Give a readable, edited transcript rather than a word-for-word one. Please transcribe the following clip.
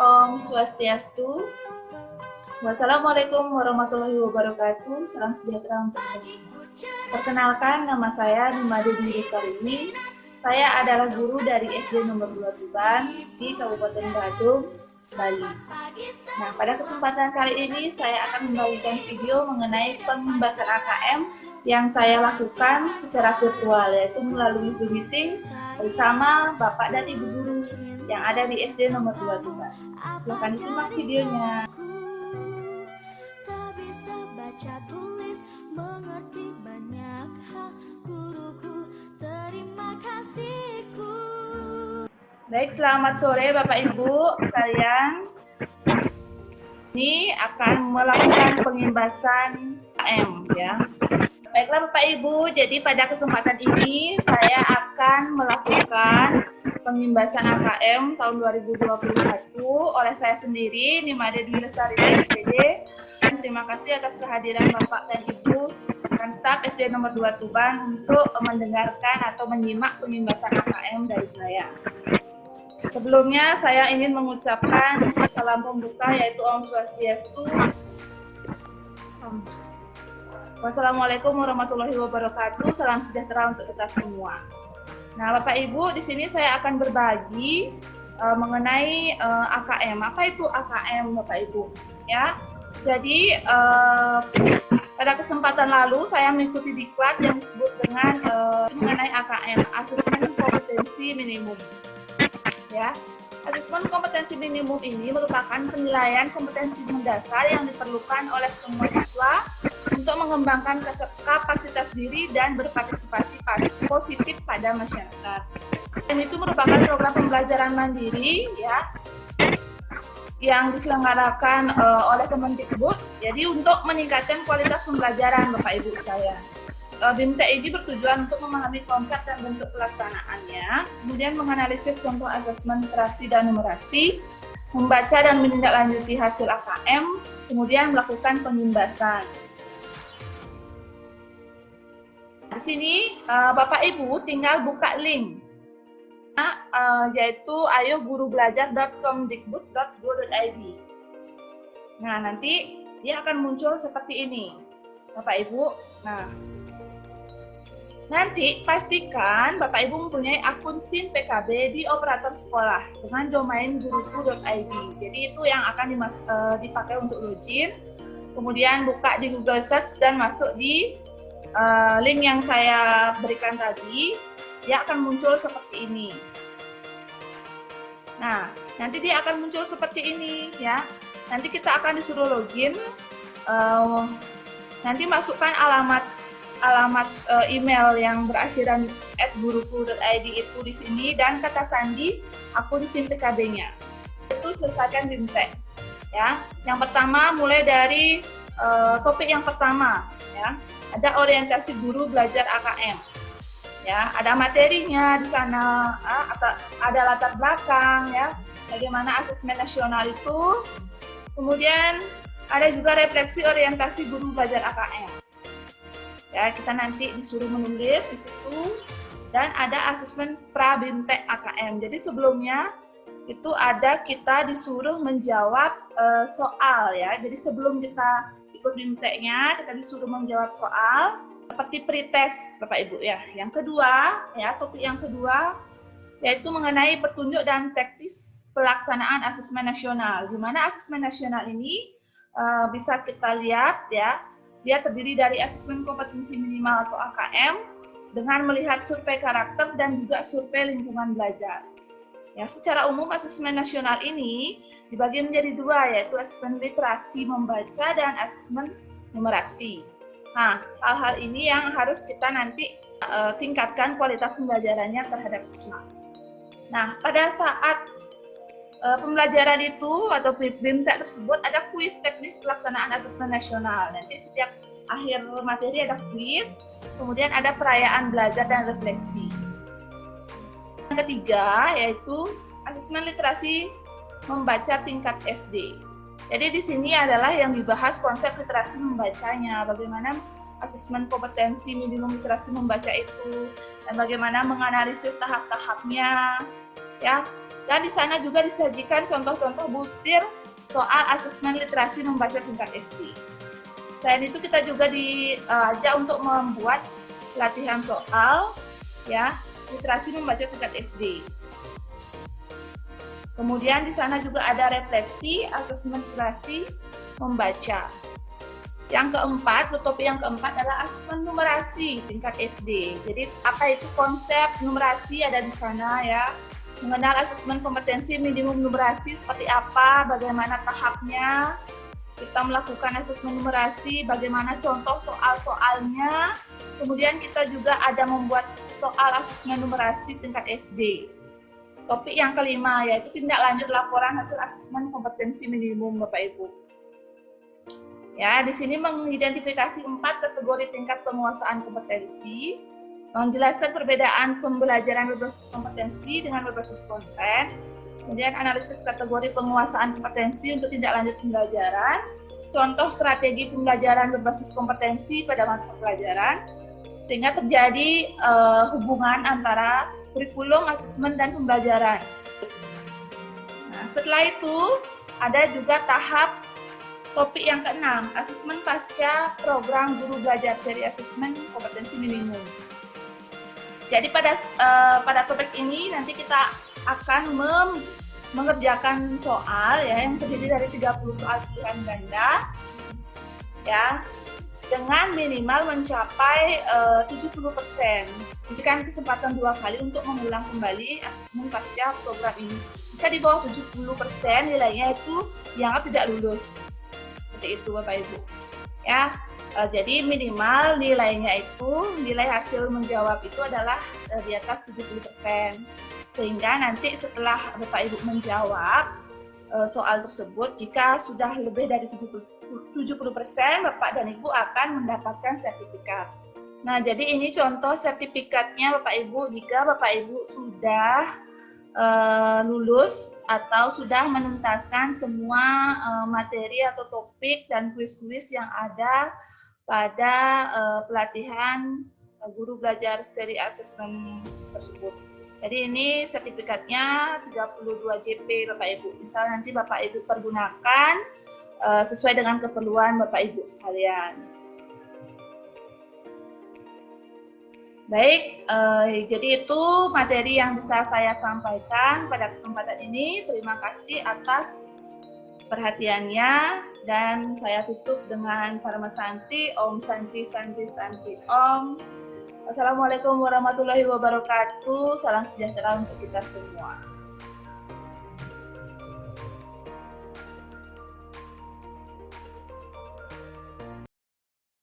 Om Swastiastu. Wassalamualaikum warahmatullahi wabarakatuh. Salam sejahtera untuk semua. Perkenalkan, nama saya Nimade Dwi Karini. Saya adalah guru dari SD nomor 2 Tuban di Kabupaten Badung, Bali. Nah, pada kesempatan kali ini saya akan membagikan video mengenai pembahasan AKM yang saya lakukan secara virtual, yaitu melalui Zoom meeting bersama Bapak dan Ibu guru yang ada di SD nomor 2 Tuban. Silahkan disimak videonya. Baik, selamat sore Bapak Ibu sekalian. Ini akan melakukan pengimbasan AKM ya. Baiklah Bapak Ibu, jadi pada kesempatan ini saya akan melakukan pengimbasan AKM tahun 2021 oleh saya sendiri, Nimade Dwi Lestari SPD. Terima kasih atas kehadiran Bapak dan Ibu dan staf SD nomor 2 Tuban untuk mendengarkan atau menyimak pengimbasan AKM dari saya. Sebelumnya saya ingin mengucapkan salam pembuka yaitu Om Swastiastu. Wassalamualaikum warahmatullahi wabarakatuh. Salam sejahtera untuk kita semua. Nah, Bapak Ibu, di sini saya akan berbagi mengenai AKM. Apa itu AKM, Bapak Ibu? Ya. Jadi pada kesempatan lalu saya mengikuti diklat yang disebut dengan mengenai AKM, Asesmen Kompetensi Minimum. Ya, asesmen kompetensi minimum ini merupakan penilaian kompetensi mendasar yang diperlukan oleh semua siswa untuk mengembangkan kapasitas diri dan berpartisipasi positif pada masyarakat. Dan itu merupakan program pembelajaran mandiri, ya, yang diselenggarakan oleh Kemendikbud. Jadi untuk meningkatkan kualitas pembelajaran, Bapak Ibu saya. BIMTEK ini bertujuan untuk memahami konsep dan bentuk pelaksanaannya, kemudian menganalisis contoh asesmen literasi dan numerasi, membaca dan menindaklanjuti hasil AKM, kemudian melakukan pengimbasan. Di sini Bapak Ibu tinggal buka link, yaitu ayogurubelajar.kemdikbud.go.id. Nah, nanti dia akan muncul seperti ini, Bapak Ibu. Nah, nanti pastikan Bapak Ibu mempunyai akun SIM PKB di operator sekolah dengan domain guruku.id. Jadi itu yang akan dipakai untuk login. Kemudian buka di Google Search dan masuk di link yang saya berikan tadi. Dia akan muncul seperti ini. Nah, nanti dia akan muncul seperti ini ya. Nanti kita akan disuruh login. Nanti masukkan alamat email yang berakhiran @guruku.id itu di sini dan kata sandi akun SIM PKB-nya. Itu selesaikan BIMTEK. Ya. Yang pertama mulai dari topik yang pertama ya. Ada orientasi guru belajar AKM. Ya, ada materinya di sana, ada latar belakang ya. Bagaimana asesmen nasional itu. Kemudian ada juga refleksi orientasi guru belajar AKM. Ya, kita nanti disuruh menulis di situ dan ada asesmen pra BIMTEK AKM. Jadi sebelumnya itu kita disuruh menjawab soal ya. Jadi sebelum kita ikut BIMTEK-nya, kita disuruh menjawab soal seperti pretest, Bapak Ibu ya. Yang kedua, ya, topik yang kedua yaitu mengenai petunjuk dan teknis pelaksanaan asesmen nasional. Di mana asesmen nasional ini bisa kita lihat ya. Dia terdiri dari asesmen kompetensi minimal atau AKM dengan melihat survei karakter dan juga survei lingkungan belajar. Ya, secara umum asesmen nasional ini dibagi menjadi dua, yaitu asesmen literasi membaca dan asesmen numerasi. Nah, hal-hal ini yang harus kita nanti tingkatkan kualitas pembelajarannya terhadap siswa. Nah, pada saat pembelajaran itu atau BIMTEK tersebut ada kuis teknis pelaksanaan asesmen nasional. Nanti setiap akhir materi ada kuis, kemudian ada perayaan belajar dan refleksi. Yang ketiga yaitu asesmen literasi membaca tingkat SD. Jadi di sini adalah yang dibahas konsep literasi membacanya, bagaimana asesmen kompetensi minimum literasi membaca itu, dan bagaimana menganalisis tahap-tahapnya, ya. Dan di sana juga disajikan contoh-contoh butir soal asesmen literasi membaca tingkat SD. Selain itu kita juga diajak untuk membuat latihan soal ya literasi membaca tingkat SD. Kemudian di sana juga ada refleksi asesmen literasi membaca. Yang keempat, topik yang keempat adalah asesmen numerasi tingkat SD. Jadi apa itu konsep numerasi ada di sana ya. Mengenal asesmen kompetensi minimum numerasi seperti apa, bagaimana tahapnya, kita melakukan asesmen numerasi, bagaimana contoh soal-soalnya, kemudian kita juga ada membuat soal asesmen numerasi tingkat SD. Topik yang kelima yaitu tindak lanjut laporan hasil asesmen kompetensi minimum Bapak Ibu. Ya, di sini mengidentifikasi 4 kategori tingkat penguasaan kompetensi, menjelaskan perbedaan pembelajaran berbasis kompetensi dengan berbasis konten, kemudian analisis kategori penguasaan kompetensi untuk tindak lanjut pembelajaran, contoh strategi pembelajaran berbasis kompetensi pada mata pelajaran, sehingga terjadi hubungan antara kurikulum, asesmen, dan pembelajaran. Nah, setelah itu ada juga tahap topik yang keenam, asesmen pasca program guru belajar seri asesmen kompetensi minimum. Jadi pada topik ini nanti kita akan mengerjakan soal ya yang terdiri dari 30 soal pilihan ganda ya dengan minimal mencapai 70%. Jadikan kesempatan 2 kali untuk mengulang kembali asesmen pasca program ini. Jika di bawah 70% nilainya itu dianggap tidak lulus. Seperti itu Bapak Ibu. Ya. Jadi minimal nilainya itu, nilai hasil menjawab itu adalah di atas 70%. Sehingga nanti setelah Bapak Ibu menjawab soal tersebut, jika sudah lebih dari 70%, Bapak dan Ibu akan mendapatkan sertifikat. Nah, jadi ini contoh sertifikatnya Bapak Ibu jika Bapak Ibu sudah lulus atau sudah menuntaskan semua materi atau topik dan kuis-kuis yang ada pada pelatihan guru belajar seri asesmen tersebut. Jadi ini sertifikatnya 32 JP Bapak Ibu. Misal nanti Bapak Ibu pergunakan sesuai dengan keperluan Bapak Ibu sekalian. Baik, jadi itu materi yang bisa saya sampaikan pada kesempatan ini. Terima kasih atas perhatiannya dan saya tutup dengan Parama Santi, Om Santi Santi Santi Om. Assalamualaikum warahmatullahi wabarakatuh. Salam sejahtera untuk kita semua.